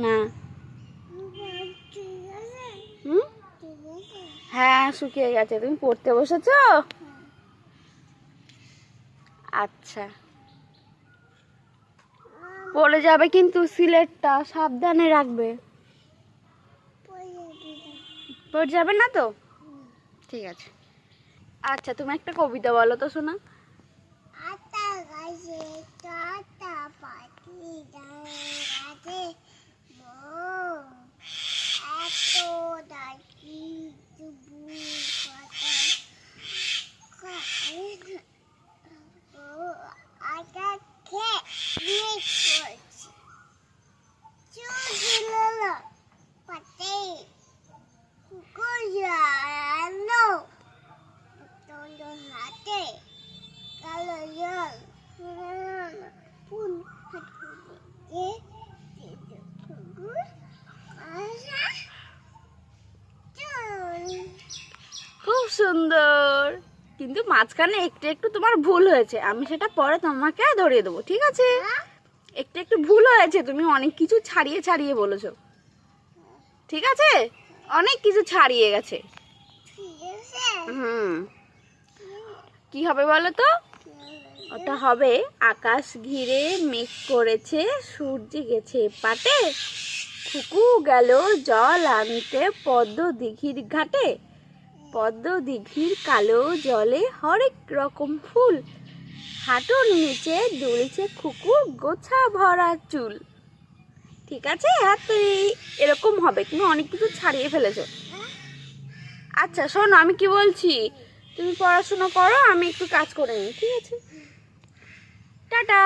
না। হুম, হ্যাঁ শুকিয়ে গেছে। তুমি পড়তে বসেছো? আচ্ছা, পড়ে যাবে কিন্তু, সিলেটটা সাবধানে রাখবে। পড়ে যাবে না তো? ঠিক আছে। আচ্ছা, তুমি একটা কবিতা বলো তো শোনা। খুব সুন্দর, কিন্তু মাঝখানে একটু একটু তোমার ভুল হয়েছে, আমি সেটা পরে তোমাকে ধরিয়ে দেবো, ঠিক আছে? একটু একটু ভুল হয়েছে, তুমি অনেক কিছু ছাড়িয়ে ছাড়িয়ে বলেছো, ঠিক আছে? অনেক কিছু ছাড়িয়ে গেছে। হুম, কি হবে বলো তো? ওটা হবে, আকাশ ঘিরে মেঘ করেছে, সূর্য গেছে পাটে, খুকু গেল জল আনতে পদ্ম দিঘির ঘাটে, পদ্ম দিঘির কালো জলে হরেক রকম ফুল, হাঁটুর নিচে দুলছে খুকু গোছা ভরা চুল। ঠিক আছে? হাতে এরকম হবে, তুমি অনেক কিছু ছাড়িয়ে ফেলেছো। আচ্ছা শোনো, আমি কি বলছি, তুমি পড়াশোনা করো, আমি একটু কাজ করে নিই, ঠিক আছে? টাটা।